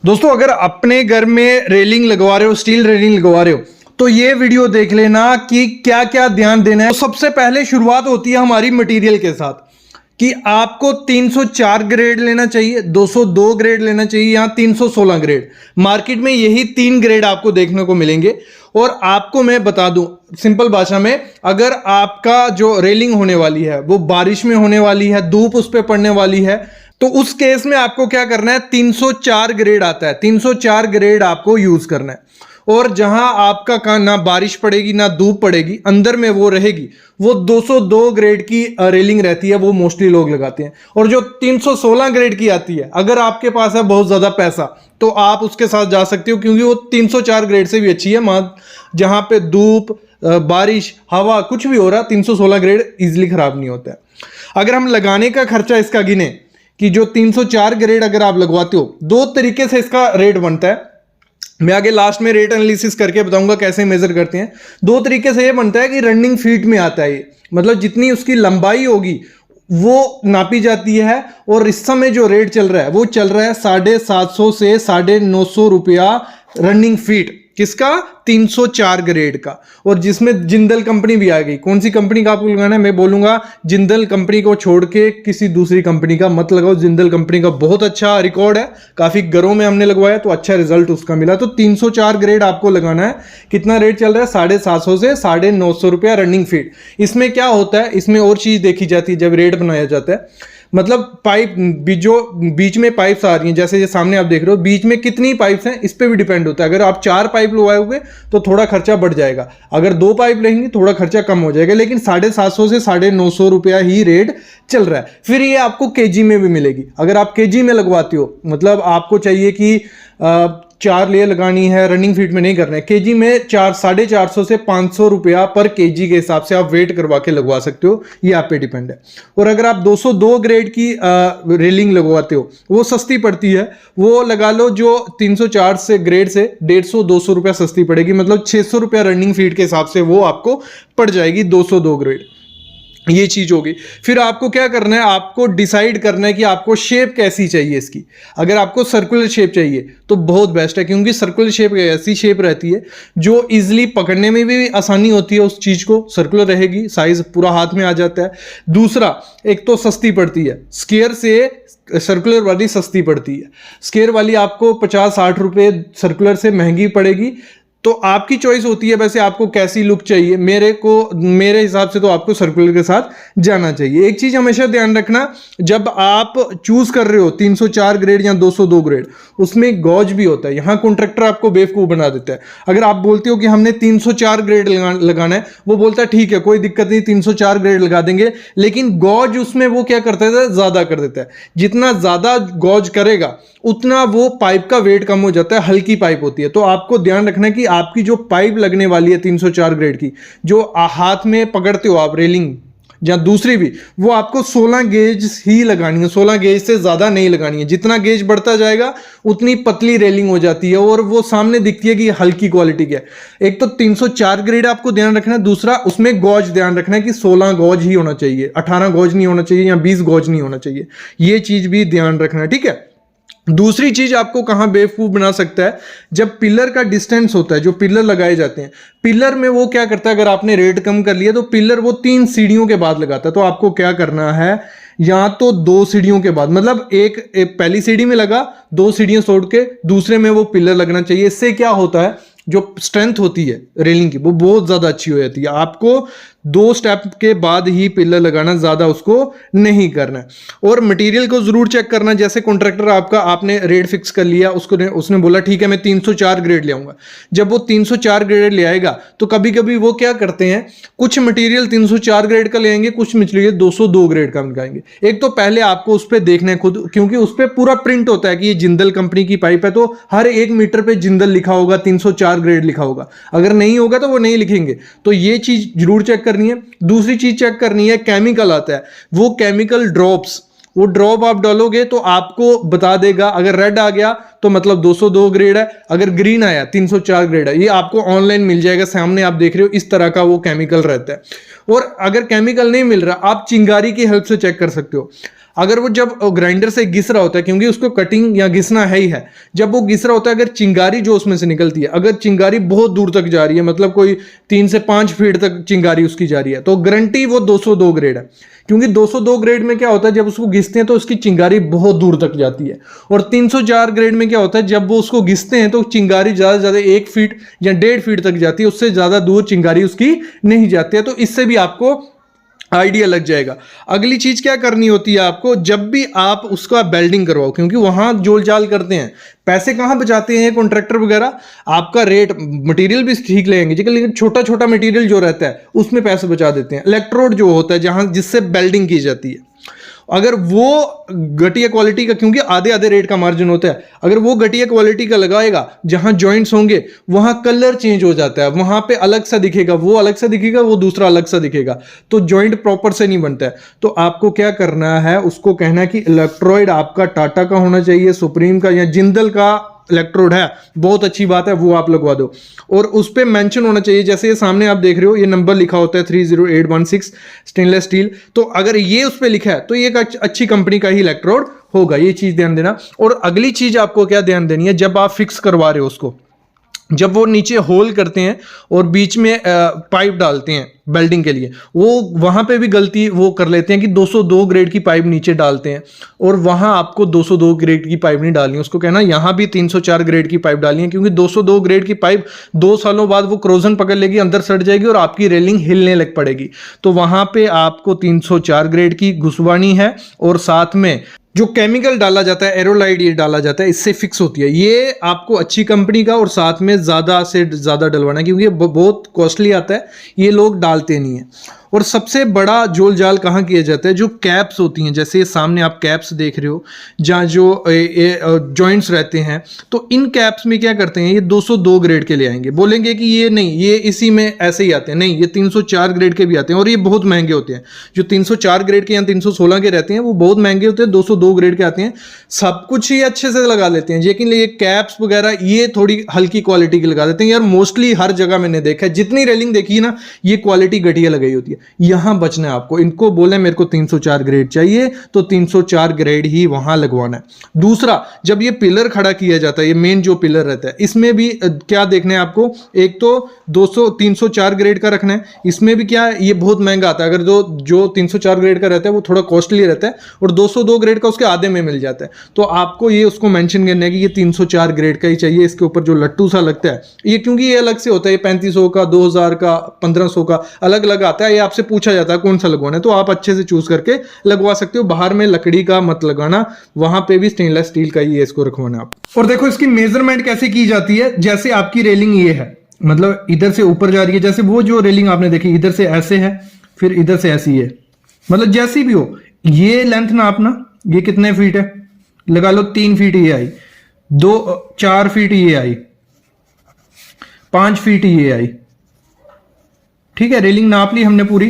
दोस्तों अगर अपने घर में रेलिंग लगवा रहे हो, स्टील रेलिंग लगवा रहे हो, तो ये वीडियो देख लेना कि क्या क्या ध्यान देना है। तो सबसे पहले शुरुआत होती है हमारी मटेरियल के साथ कि आपको 304 ग्रेड लेना चाहिए, 202 ग्रेड लेना चाहिए या 316 ग्रेड। मार्केट में यही 3 ग्रेड आपको देखने को मिलेंगे। और आपको मैं बता दूं सिंपल भाषा में, अगर आपका जो रेलिंग होने वाली है वो बारिश में होने वाली है, धूप उस पर पड़ने वाली है, तो उस केस में आपको क्या करना है, 304 ग्रेड आता है, 304 ग्रेड आपको यूज करना है। और जहां आपका ना बारिश पड़ेगी ना धूप पड़ेगी, अंदर में वो रहेगी, वो 202 ग्रेड की रेलिंग रहती है, वो मोस्टली लोग लगाते हैं। और जो 316 ग्रेड की आती है, अगर आपके पास है बहुत ज्यादा पैसा तो आप उसके साथ जा सकते हो, क्योंकि वो 304 ग्रेड से भी अच्छी है। जहां पे धूप बारिश हवा कुछ भी हो रहा, 316 ग्रेड इजिली खराब नहीं होता है। अगर हम लगाने का खर्चा इसका गिने कि जो 304 ग्रेड अगर आप लगवाते हो, दो तरीके से इसका रेट बनता है। मैं आगे लास्ट में रेट एनालिसिस करके बताऊंगा कैसे मेजर करते हैं। दो तरीके से ये बनता है कि रनिंग फीट में आता है ये, मतलब जितनी उसकी लंबाई होगी वो नापी जाती है। और इस समय जो रेट चल रहा है वो चल रहा है 750 से 950 रुपया रनिंग फीट, किसका, 304 ग्रेड का। और जिसमें जिंदल कंपनी भी आ गई। कौन सी कंपनी का आपको लगाना है, मैं बोलूंगा जिंदल कंपनी को छोड़ के किसी दूसरी कंपनी का मत लगाओ। जिंदल कंपनी का बहुत अच्छा रिकॉर्ड है, काफी घरों में हमने लगवाया तो अच्छा रिजल्ट उसका मिला। तो 304 ग्रेड आपको लगाना है। कितना रेट चल रहा है, 750 से 950 रुपया रनिंग फीट। इसमें क्या होता है, इसमें और चीज देखी जाती है जब रेट बनाया जाता है। मतलब पाइप जो बीच में पाइप्स आ रही हैं, जैसे ये सामने आप देख रहे हो, बीच में कितनी पाइप्स हैं इस पे भी डिपेंड होता है। अगर आप 4 पाइप लगवाओगे तो थोड़ा खर्चा बढ़ जाएगा, अगर 2 पाइप लेंगे थोड़ा खर्चा कम हो जाएगा। लेकिन 750 से 950 रुपया ही रेट चल रहा है। फिर ये आपको केजी में भी मिलेगी। अगर आप केजी में लगवाते हो, मतलब आपको चाहिए कि 4 लेयर लगानी है, रनिंग फीट में नहीं करना है, केजी में 450 से 500 रुपया पर केजी के हिसाब से आप वेट करवा के लगवा सकते हो। ये आप पे डिपेंड है। और अगर आप 202 ग्रेड की रेलिंग लगवाते हो, वो सस्ती पड़ती है। वो लगा लो जो 304 से ग्रेड से 150-200 रुपया सस्ती पड़ेगी, मतलब 600 रुपया रनिंग फीट के हिसाब से वो आपको पड़ जाएगी 202 ग्रेड। ये चीज होगी। फिर आपको क्या करना है, आपको डिसाइड करना है कि आपको शेप कैसी चाहिए इसकी। अगर आपको सर्कुलर शेप चाहिए तो बहुत बेस्ट है, क्योंकि सर्कुलर शेप ऐसी शेप रहती है जो इजीली पकड़ने में भी आसानी होती है। उस चीज को सर्कुलर रहेगी, साइज पूरा हाथ में आ जाता है। दूसरा, एक तो सस्ती पड़ती है, स्क्वायर से सर्कुलर वाली सस्ती पड़ती है। स्क्वायर वाली आपको 50-60 रुपए सर्कुलर से महंगी पड़ेगी। तो आपकी चॉइस होती है वैसे आपको कैसी लुक चाहिए। मेरे हिसाब से तो आपको सर्कुलर के साथ जाना चाहिए। एक चीज हमेशा ध्यान रखना, जब आप चूज कर रहे हो 304 ग्रेड या 202 ग्रेड, उसमें गॉज भी होता है। यहां कॉन्ट्रैक्टर आपको बेवकूफ बना देता है। अगर आप बोलते हो कि हमने 304 ग्रेड लगाना है, वो बोलता है ठीक है कोई दिक्कत नहीं 304 ग्रेड लगा देंगे, लेकिन गॉज उसमें वो क्या करता है, ज्यादा कर देता है। जितना ज्यादा गॉज करेगा उतना वो पाइप का वेट कम हो जाता है, हल्की पाइप होती है। तो आपको ध्यान रखना है कि आपकी जो पाइप लगने वाली है 304 ग्रेड की, जो हाथ में पकड़ते हो आप रेलिंग या दूसरी भी, वो आपको 16 गेज ही लगानी है। 16 गेज से ज्यादा नहीं लगानी है। जितना गेज बढ़ता जाएगा उतनी पतली रेलिंग हो जाती है और वो सामने दिखती है कि हल्की क्वालिटी की है। एक तो 304 ग्रेड आपको ध्यान रखना है, दूसरा उसमें गॉज ध्यान रखना है कि 16 गॉज ही होना चाहिए, 18 गॉज नहीं होना चाहिए या 20 गॉज नहीं होना चाहिए। ये चीज भी ध्यान रखना है, ठीक है। दूसरी चीज आपको कहां बेवकूफ बना सकता है, जब पिलर का डिस्टेंस होता है, जो पिलर लगाए जाते हैं, पिलर में वो क्या करता है, अगर आपने रेट कम कर लिया तो पिलर वो 3 सीढ़ियों के बाद लगाता है। तो आपको क्या करना है, या तो 2 सीढ़ियों के बाद, मतलब एक पहली सीढ़ी में लगा, 2 सीढ़ियां छोड़ के दूसरे में वो पिलर लगना चाहिए। इससे क्या होता है, जो स्ट्रेंथ होती है रेलिंग की वो बहुत ज्यादा अच्छी हो जाती है। आपको 2 स्टेप के बाद ही पिलर लगाना, ज्यादा उसको नहीं करना है। और मटेरियल को जरूर चेक करना। जैसे कॉन्ट्रैक्टर आपने रेट फिक्स कर लिया, उसने बोला ठीक है मैं 304 ग्रेड ले आऊंगा। जब वो 304 ग्रेड ले आएगा तो कभी कभी वो क्या करते हैं, कुछ मटेरियल 304 ग्रेड का ले आएंगे, कुछ मटेरियल 202 ग्रेड का लगाएंगे। एक तो पहले आपको उस पर देखना है खुद, क्योंकि उस पर पूरा प्रिंट होता है कि ये जिंदल कंपनी की पाइप है, तो हर 1 मीटर पे जिंदल लिखा होगा, 304 ग्रेड लिखा होगा। अगर नहीं होगा तो वो नहीं लिखेंगे। तो ये चीज जरूर चेक करनी है। दूसरी चीज चेक करनी है, केमिकल आता है, वो केमिकल ड्रॉप्स, वो ड्रॉप आप डालोगे तो आपको बता देगा। अगर रेड आ गया तो मतलब 202 ग्रेड है, अगर ग्रीन आया 304 ग्रेड है। ये आपको ऑनलाइन मिल जाएगा, सामने आप देख रहे हो इस तरह का वो केमिकल रहता है। और अगर केमिकल नहीं मिल रहा, आप चिंगारी की हेल्प से चेक कर सकते हो। अगर वो जब ग्राइंडर से घिस रहा होता है, क्योंकि उसको कटिंग या घिसना है ही है, जब वो घिस रहा होता है, अगर चिंगारी जो उसमें से निकलती है, अगर चिंगारी बहुत दूर तक जा रही है, मतलब कोई 3 से 5 फीट तक चिंगारी उसकी जा रही है, तो गारंटी वो 202 ग्रेड है। क्योंकि 202 ग्रेड में क्या होता है, जब उसको घिसते हैं तो उसकी चिंगारी बहुत दूर तक जाती है। और 304 ग्रेड में क्या होता है, जब वो उसको घिसते हैं तो चिंगारी ज़्यादा से ज़्यादा 1 फीट या 1.5 फीट तक जाती है, उससे ज़्यादा दूर चिंगारी उसकी नहीं जाती है। तो इससे भी आपको आइडिया लग जाएगा। अगली चीज क्या करनी होती है आपको, जब भी आप उसका बेल्डिंग करवाओ, क्योंकि वहां जोल जाल करते हैं, पैसे कहां बचाते हैं कॉन्ट्रैक्टर वगैरह, आपका रेट मटेरियल भी ठीक लेंगे, लेकिन छोटा छोटा मटेरियल जो रहता है उसमें पैसे बचा देते हैं। इलेक्ट्रोड जो होता है जहां जिससे बेल्डिंग की जाती है, अगर वो घटिया क्वालिटी का, क्योंकि आधे आधे रेट का मार्जिन होता है, अगर वो घटिया क्वालिटी का लगाएगा, जहां जॉइंट्स होंगे वहां कलर चेंज हो जाता है, वहां पे अलग सा दिखेगा, वो अलग सा दिखेगा, वो दूसरा अलग सा दिखेगा, तो जॉइंट प्रॉपर से नहीं बनता है। तो आपको क्या करना है, उसको कहना है कि इलेक्ट्रोड आपका टाटा का होना चाहिए, सुप्रीम का या जिंदल का इलेक्ट्रोड है, बहुत अच्छी बात है, वो आप लगवा दो। और उस पे मेंशन होना चाहिए, जैसे ये सामने आप देख रहे हो, ये नंबर लिखा होता है 30816 स्टेनलेस स्टील, तो अगर ये उस पे लिखा है तो ये एक अच्छी कंपनी का ही इलेक्ट्रोड होगा, ये चीज ध्यान देना। और अगली चीज आपको क्या ध्यान देनी है, जब आप फिक्स करवा रहे हो उसको, जब वो नीचे होल करते हैं और बीच में पाइप डालते हैं बेल्डिंग के लिए, वो वहां पे भी गलती वो कर लेते हैं कि 202 ग्रेड की पाइप नीचे डालते हैं, और वहां आपको 202 ग्रेड की पाइप नहीं डालनी है, उसको कहना यहां भी 304 ग्रेड की पाइप डालनी है, क्योंकि 202 ग्रेड की पाइप 2 सालों बाद वो क्रोजन पकड़ लेगी, अंदर सड़ जाएगी और आपकी रेलिंग हिलने लग पड़ेगी। तो वहां पे आपको 304 ग्रेड की घुसवानी है, और साथ में जो केमिकल डाला जाता है, एरोलाइड ये डाला जाता है, इससे फिक्स होती है। ये आपको अच्छी कंपनी का और साथ में ज़्यादा से ज़्यादा डलवाना है, क्योंकि ये बहुत कॉस्टली आता है, ये लोग डालते नहीं है। और सबसे बड़ा जोल जाल कहाँ किया जाता है, जो कैप्स होती हैं, जैसे सामने आप कैप्स देख रहे हो, जहाँ जो जॉइंट्स रहते हैं, तो इन कैप्स में क्या करते हैं, ये 202 ग्रेड के ले आएंगे, बोलेंगे कि ये नहीं, ये इसी में ऐसे ही आते हैं, नहीं, ये 304 ग्रेड के भी आते हैं, और ये बहुत महंगे होते हैं। जो 304 ग्रेड के या 316 के रहते हैं वो बहुत महंगे होते हैं, 202 ग्रेड के आते हैं। सब कुछ ही अच्छे से लगा लेते हैं, लेकिन ये कैप्स वगैरह ये थोड़ी हल्की क्वालिटी की लगा देते हैं। यार मोस्टली हर जगह मैंने देखा है, जितनी रेलिंग देखी है ना, ये क्वालिटी घटिया लगाई होती है। यहां बचना है आपको, इनको बोले मेरे को 304 ग्रेड चाहिए तो 304 ग्रेड ही वहां लगवाना है। दूसरा, जब ये पिलर खड़ा किया जाता है, ये मेन जो पिलर रहता है, इसमें भी क्या देखना है आपको, एक तो 304 ग्रेड का रखना है, इसमें भी क्या है, ये बहुत महंगा आता है, अगर जो 304 ग्रेड का रहता है वो थोड़ा कॉस्टली रहता है, और 202 ग्रेड का उसके आधे में मिल जाता है। तो आपको ये उसको मेंशन करना है कि ये 304 ग्रेड का ही चाहिए। इसके ऊपर जो लट्टू सा लगता है, ये क्योंकि ये अलग से होता है, 3500 का, 2000 का, 1500 का अलग अलग आता है, ये आपसे पूछा जाता है कौन सा लगवाना है, तो आप अच्छे से चूज करके लगवा सकते हो। बाहर में लकड़ी का मत लगाना, वहां पे भी स्टेनलेस स्टील का ही इसको रखवाना आप। और देखो इसकी मेजरमेंट कैसे की जाती है, जैसे आपकी रेलिंग ये है, मतलब इधर से ऊपर जा रही है, जैसे वो जो रेलिंग आपने देखी इधर से ऐसे है, फिर इधर से ऐसी है, मतलब जैसी भी हो, ये लेंथ नापना, ये कितने फीट है, लगा लो 3 फीट ये आई, 4 फीट ये आई, 5 फीट ये आई, ठीक है। रेलिंग नाप ली हमने पूरी,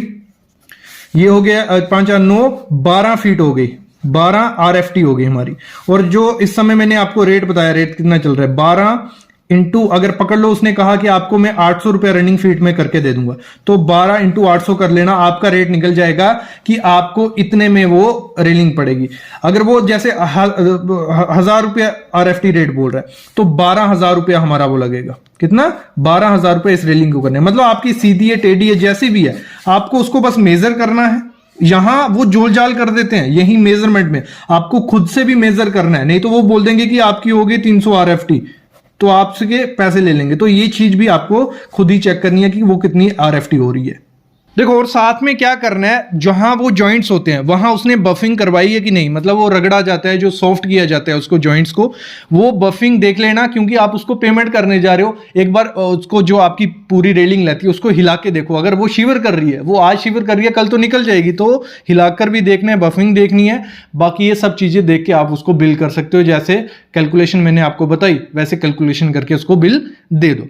ये हो गया 5 और 9 12 फीट हो गई, 12 RFT हो गई हमारी। और जो इस समय मैंने आपको रेट बताया, रेट कितना चल रहा है, 12 इंटू, अगर पकड़ लो उसने कहा कि आपको मैं 800 रुपया रनिंग फीट में करके दे दूंगा, तो 12 इंटू 800 कर लेना, आपका रेट निकल जाएगा कि आपको इतने में वो रेलिंग पड़ेगी। अगर वो जैसे 1000 रुपया RFT रेट बोल रहा है, तो 12,000 रुपया हमारा वो लगेगा, कितना, 12,000 रुपया इस रेलिंग को करने। मतलब आपकी सीधी है, टेढ़ी है, जैसी भी है, आपको उसको बस मेजर करना है। यहां वो जोल जाल कर देते हैं, यही मेजरमेंट में आपको खुद से भी मेजर करना है, नहीं तो वो बोल देंगे कि आपकी होगी 300 RFT, तो आपसे पैसे ले लेंगे। तो ये चीज भी आपको खुद ही चेक करनी है कि वो कितनी RFT हो रही है। देखो, और साथ में क्या करना है, जहां वो जॉइंट्स होते हैं वहां उसने बफिंग करवाई है कि नहीं, मतलब वो रगड़ा जाता है, जो सॉफ्ट किया जाता है उसको, जॉइंट्स को, वो बफिंग देख लेना, क्योंकि आप उसको पेमेंट करने जा रहे हो। एक बार उसको, जो आपकी पूरी रेलिंग लेती है, उसको हिला के देखो, अगर वो शिवर कर रही है, वो आज शिवर कर रही है, कल तो निकल जाएगी, तो हिलाकर भी देखना है, बफिंग देखनी है। बाकी ये सब चीजें देख के आप उसको बिल कर सकते हो, जैसे कैलकुलेशन मैंने आपको बताई वैसे कैलकुलेशन करके उसको बिल दे दो।